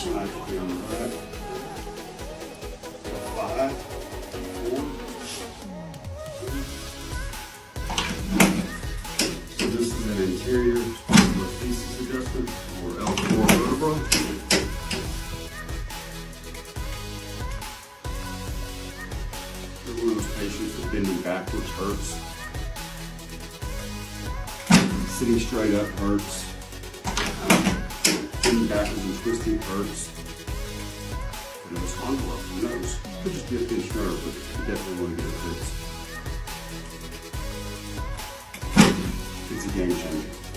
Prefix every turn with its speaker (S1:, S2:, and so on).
S1: Nice clear on the back. 5, 4. So this is an interior thesis adjustment or L4 vertebra. One of those patients that bending backwards hurts. Sitting straight up hurts. Bending backwards and twisting hurts. And it was spondylo, who knows? Could just be a pinched nerve, but you definitely want to get it fixed. It's a game changer.